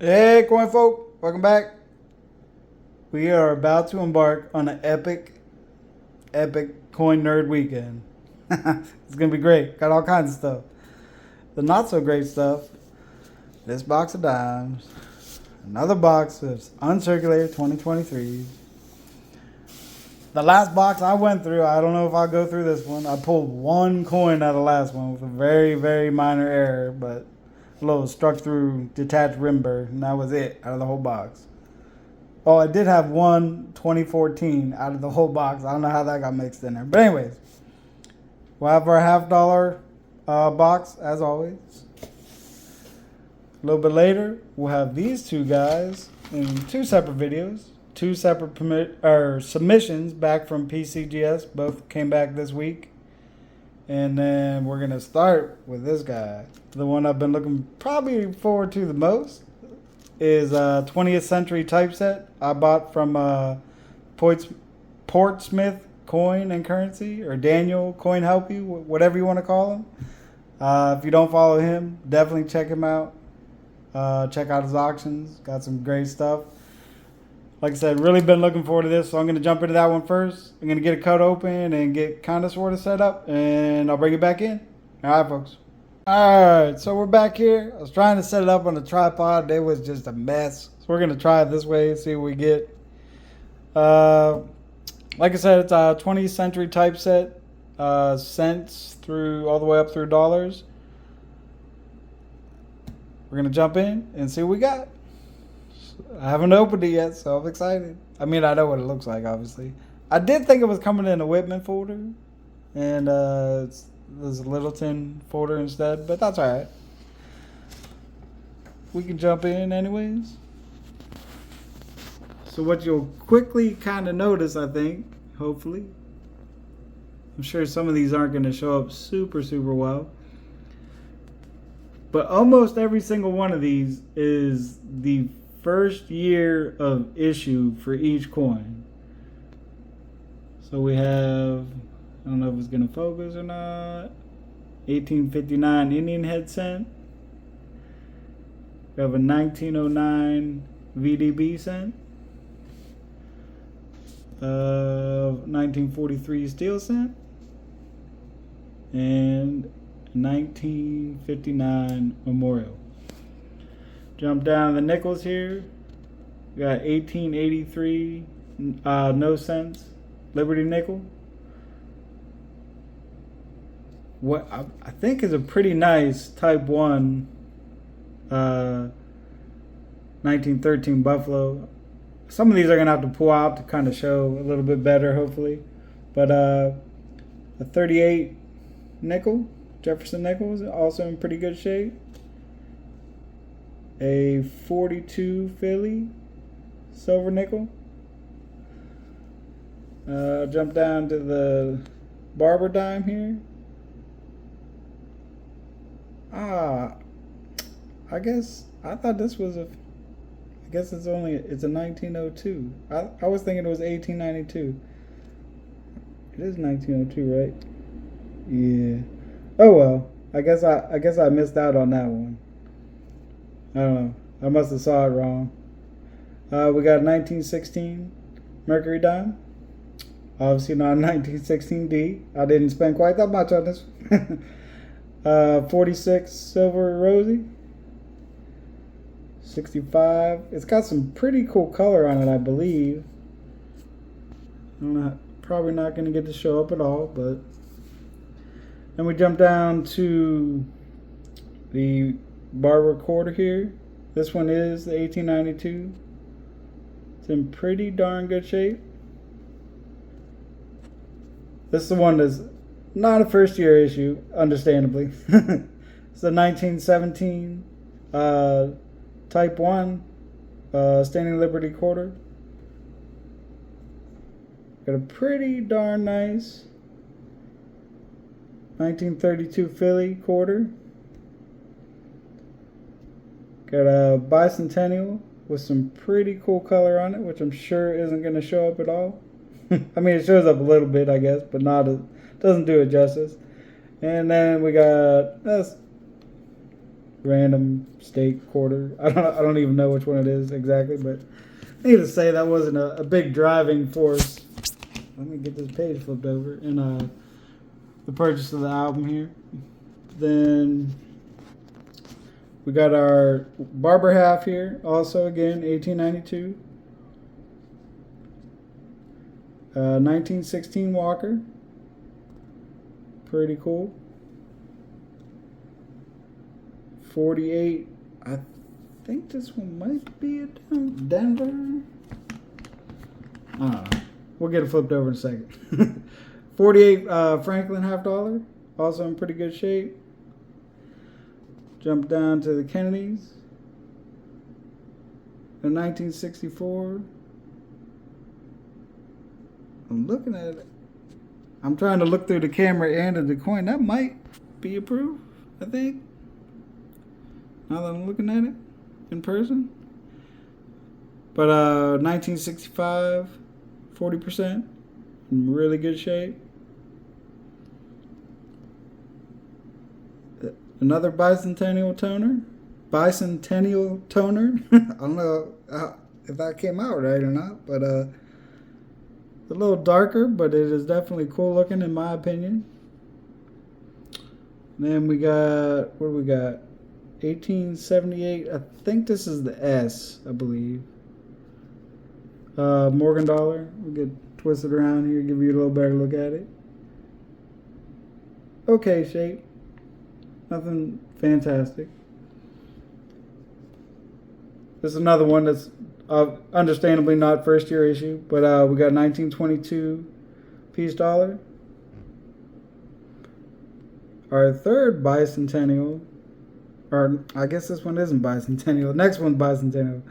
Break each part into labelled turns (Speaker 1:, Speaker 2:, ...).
Speaker 1: Hey, coin folk, welcome back. We are about to embark on an epic coin nerd weekend. It's gonna be great. Got all kinds of stuff. The not so great stuff. This box of dimes. Another box of uncirculated 2023s. The last box I went through, I don't know if I'll go through this one. I pulled one coin out of the last one with a very minor error, but a little struck through detached rimber, and that was it out of the whole box. Oh, I did have one 2014 out of the whole box. I don't know how that got mixed in there. But anyways, we'll have our $50 box as always. A little bit later, we'll have these two guys in two separate videos. Two separate submissions back from PCGS. Both came back this week. And then we're going to start with this guy. The one I've been looking probably forward to the most is 20th Century Typeset. I bought from Portsmouth Coin and Currency, or Daniel Coin Help You, whatever you want to call him. If you don't follow him, definitely check him out. Check out his auctions. Got some great stuff. Like I said, really been looking forward to this, so I'm going to jump into that one first. I'm going to get a cut open and get kind of sort of set up, and I'll bring it back in. All right, folks. All right, so we're back here. I was trying to set it up on the tripod. It was just a mess. So we're going to try it this way and see what we get. Like I said, it's a 20th Century Typeset, cents through all the way up through dollars. We're going to jump in and see what we got. I haven't opened it yet, so I'm excited. I mean, I know what it looks like, obviously. I did think it was coming in a Whitman folder, and there's a Littleton folder instead, but that's all right. We can jump in anyways. So what you'll quickly kind of notice, I think, hopefully, I'm sure some of these aren't going to show up super well, but almost every single one of these is the first year of issue for each coin. So we have, I don't know if it's going to focus or not, 1859 Indian head cent. We have a 1909 VDB cent. 1943 steel cent. And 1959 memorial. Jump down to the nickels here. We got 1883 no cents Liberty nickel. What I think is a pretty nice Type 1 1913 Buffalo. Some of these are going to have to pull out to kind of show a little bit better, hopefully. But a 38 nickel, Jefferson nickel, is also in pretty good shape. A 42 Philly silver nickel. Jump down to the Barber dime here. I guess I thought this was I guess it's a 1902. I was thinking it was 1892. It is 1902, right? Yeah. Oh well. I guess I missed out on that one. I don't know. I must have saw it wrong. We got 1916 Mercury dime. Obviously not 1916D. I didn't spend quite that much on this. 46 silver rosy. 65. It's got some pretty cool color on it, I believe. I'm not, probably not going to get to show up at all, but then we jump down to the Barber quarter here. This one is the 1892. It's in pretty darn good shape. This is the one that's not a first year issue, understandably. It's the 1917 Type 1 Standing Liberty quarter. Got a pretty darn nice 1932 Philly quarter. Got a bicentennial with some pretty cool color on it, which I'm sure isn't going to show up at all. I mean, it shows up a little bit, I guess, but doesn't do it justice. And then we got this random state quarter. I don't even know which one it is exactly, but needless to say, that wasn't a big driving force. Let me get this page flipped over in the purchase of the album here. Then we got our Barber half here, also again 1892. 1916 Walker, pretty cool. 48, I think this one might be a Denver. I don't know. We'll get it flipped over in a second. 48 Franklin $half, also in pretty good shape. Jump down to the Kennedys. In 1964. I'm looking at it. I'm trying to look through the camera and at the coin. That might be approved, I think. Now that I'm looking at it in person. But 1965, 40%. In really good shape. Another bicentennial toner. Bicentennial toner. I don't know if that came out right or not, but a little darker, but it is definitely cool looking in my opinion. And then we got, what do we got? 1878. I think this is the S, I believe. Morgan Dollar. We'll get twisted around here, give you a little better look at it. Okay shape. Nothing fantastic. This is another one that's understandably not first year issue, but we got 1922 Peace Dollar. Our third bicentennial, or I guess this one isn't bicentennial. The next one's bicentennial.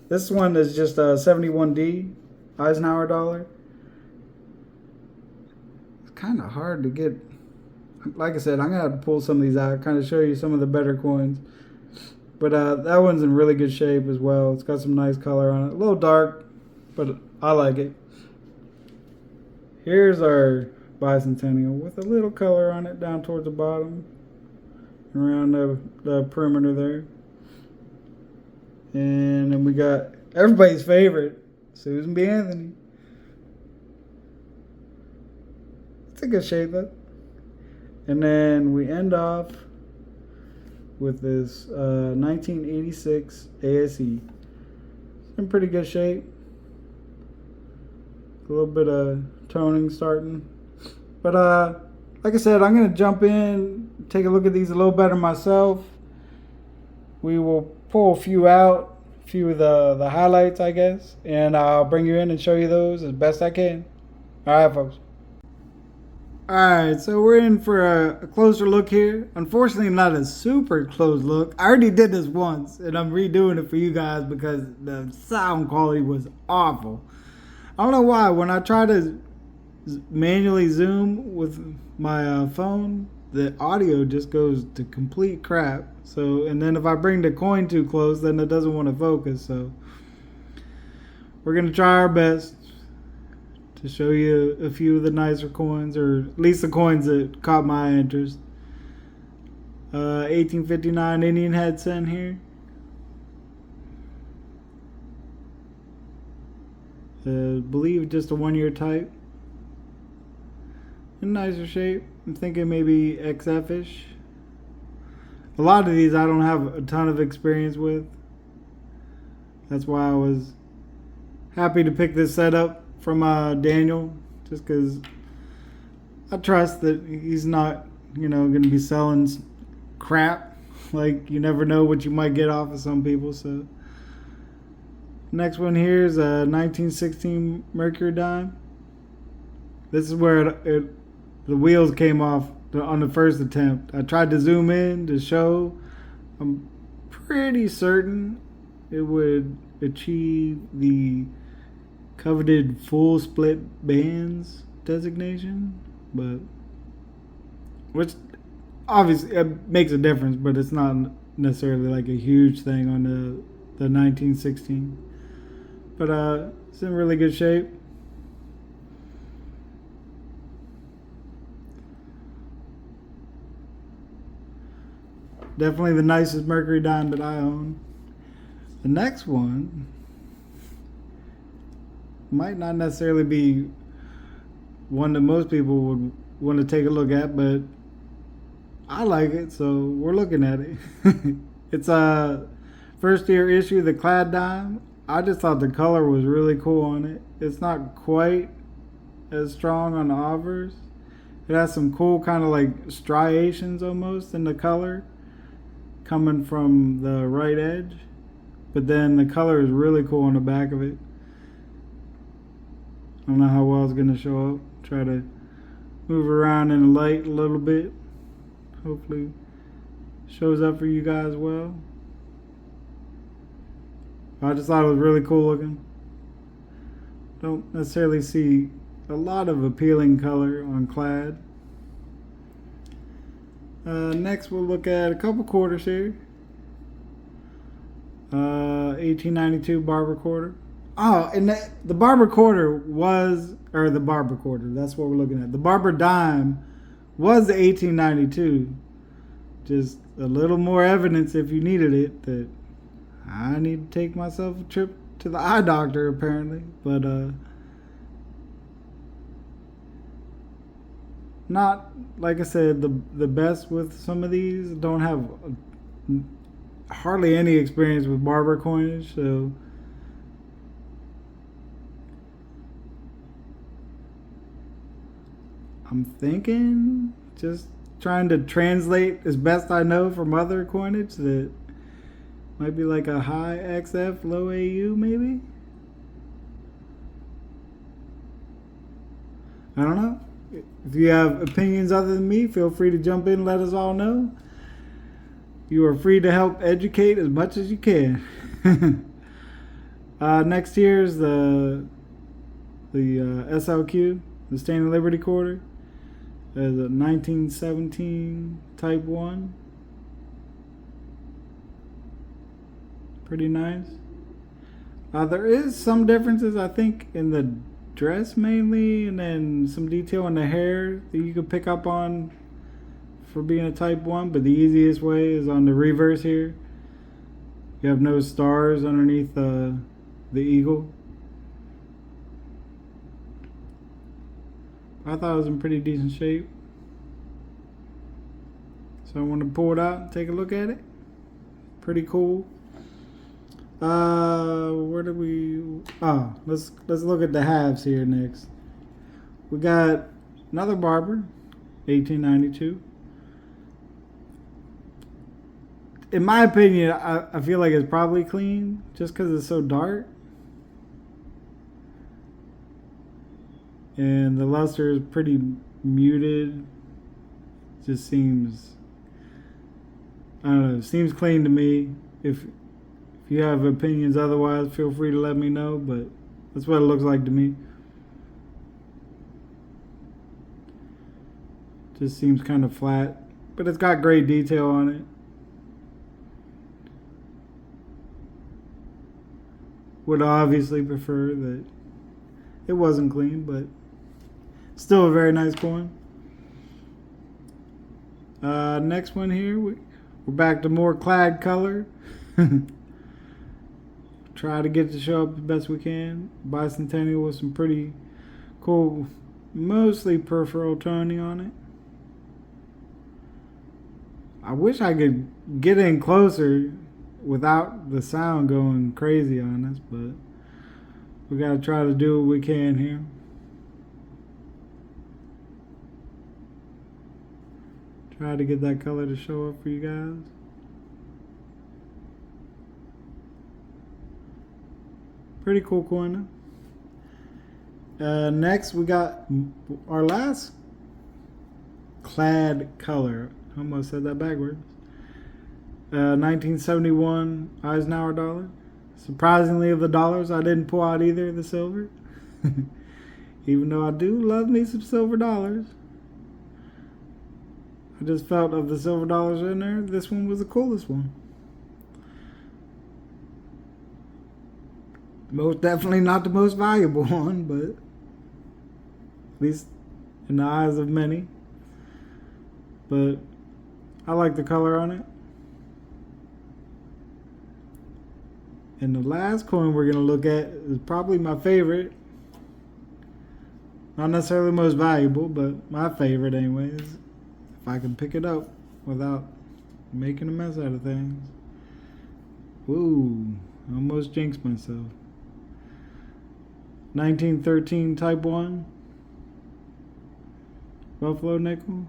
Speaker 1: This one is just 71D Eisenhower dollar. It's kind of hard to get. Like I said, I'm going to have to pull some of these out, kind of show you some of the better coins. But that one's in really good shape as well. It's got some nice color on it. A little dark, but I like it. Here's our bicentennial with a little color on it down towards the bottom. Around the perimeter there. And then we got everybody's favorite, Susan B. Anthony. It's a good shape though. And then we end off with this 1986 ASE. It's in pretty good shape. A little bit of toning starting. But like I said, I'm going to jump in, take a look at these a little better myself. We will pull a few out, a few of the highlights, I guess. And I'll bring you in and show you those as best I can. All right, folks. Alright, so we're in for a closer look here. Unfortunately, not a super close look. I already did this once, and I'm redoing it for you guys because the sound quality was awful. I don't know why. When I try to manually zoom with my phone, the audio just goes to complete crap. So, and then if I bring the coin too close, then it doesn't want to focus. So, we're going to try our best to show you a few of the nicer coins, or at least the coins that caught my interest. 1859 Indian head cent here. Believe just a 1 year type. In nicer shape. I'm thinking maybe XF-ish. A lot of these I don't have a ton of experience with. That's why I was happy to pick this setup from Daniel, just because I trust that he's not, going to be selling crap. Like, you never know what you might get off of some people. So, next one here is a 1916 Mercury dime. This is where the wheels came off on the first attempt. I tried to zoom in to show. I'm pretty certain it would achieve the coveted full split bands designation, but which obviously it makes a difference, but it's not necessarily like a huge thing on the 1916. But it's in really good shape. Definitely the nicest Mercury dime that I own. The next one might not necessarily be one that most people would want to take a look at, but I like it, so we're looking at it. It's a first year issue, the Clad dime. I just thought the color was really cool on it. It's not quite as strong on the obverse. It has some cool kind of like striations almost in the color coming from the right edge. But then the color is really cool on the back of it. I don't know how well it's going to show up. Try to move around in the light a little bit. Hopefully shows up for you guys well. I just thought it was really cool looking. Don't necessarily see a lot of appealing color on Clad. Next we'll look at a couple quarters here. 1892 Barber quarter. Oh, and the Barber quarter was, or the Barber quarter, that's what we're looking at. The Barber dime was the 1892. Just a little more evidence, if you needed it, that I need to take myself a trip to the eye doctor apparently. But not, like I said, the best with some of these. Don't have hardly any experience with barber coinage, so I'm thinking just trying to translate as best I know from other coinage that might be like a high XF, low AU maybe. I don't know. If you have opinions other than me, feel free to jump in and let us all know. You are free to help educate as much as you can. Next year is the SLQ, the Standing Liberty quarter. As a 1917 Type 1. Pretty nice. There is some differences, I think, in the dress mainly, and then some detail in the hair that you could pick up on for being a Type 1, but the easiest way is on the reverse here. You have no stars underneath the eagle. I thought it was in pretty decent shape. So I want to pull it out and take a look at it. Pretty cool. Where do we... Oh, let's look at the halves here next. We got another Barber, 1892. In my opinion, I feel like it's probably clean just because it's so dark. And the luster is pretty muted. Just seems, I don't know, seems clean to me. If you have opinions otherwise, feel free to let me know, but that's what it looks like to me. Just seems kind of flat, but it's got great detail on it. Would obviously prefer that it wasn't clean, but still a very nice coin. Next one here, we're back to more Clad color. Try to get it to show up the best we can. Bicentennial with some pretty cool, mostly peripheral toning on it. I wish I could get in closer without the sound going crazy on us, but we gotta try to do what we can here. Try to get that color to show up for you guys. Pretty cool coin. Next we got our last Clad color. I almost said that backwards. 1971 Eisenhower dollar. Surprisingly, of the dollars, I didn't pull out either of the silver. Even though I do love me some silver dollars. I just felt of the silver dollars in there, this one was the coolest one. Most definitely not the most valuable one, but at least in the eyes of many. But I like the color on it. And the last coin we're going to look at is probably my favorite. Not necessarily the most valuable, but my favorite anyways. If I can pick it up without making a mess out of things. Ooh, almost jinxed myself. 1913 Type 1 Buffalo nickel.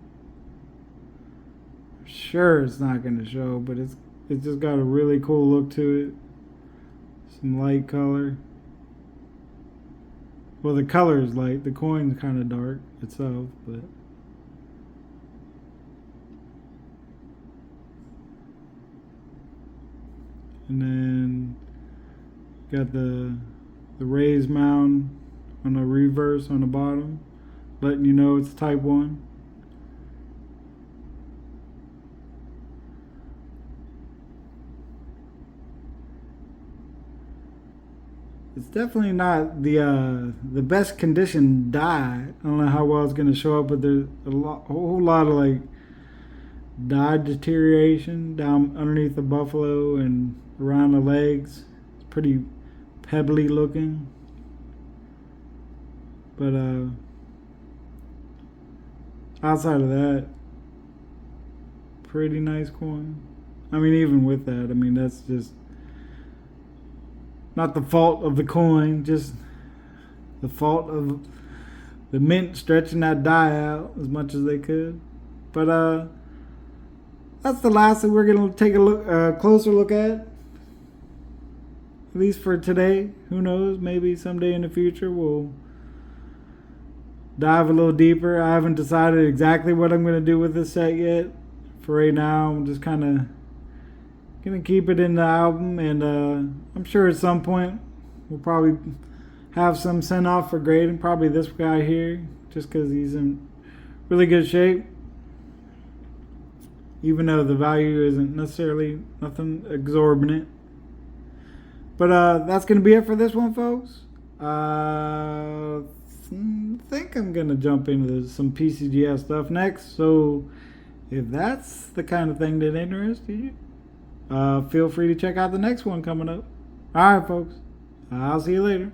Speaker 1: Sure, it's not going to show, but it's just got a really cool look to it. Some light color. Well, the color is light. The coin's kind of dark itself, but and then got the raised mound on the reverse on the bottom, letting you know it's Type 1. It's definitely not the best condition die. I don't know how well it's going to show up, but there's a whole lot of like die deterioration down underneath the buffalo and around the legs. It's pretty pebbly looking, but outside of that, pretty nice coin. I mean, even with that, I mean, that's just not the fault of the coin, just the fault of the mint stretching that die out as much as they could. But that's the last that we're gonna take a closer look at least for today. Who knows? Maybe someday in the future we'll dive a little deeper. I haven't decided exactly what I'm gonna do with this set yet. For right now, I'm just kind of gonna keep it in the album, and I'm sure at some point we'll probably have some sent off for grading. Probably this guy here, just because he's in really good shape, even though the value isn't necessarily nothing exorbitant. But that's gonna be it for this one, folks. I think I'm gonna jump into some PCGS stuff next. So if that's the kind of thing that interests you, feel free to check out the next one coming up. All right, folks. I'll see you later.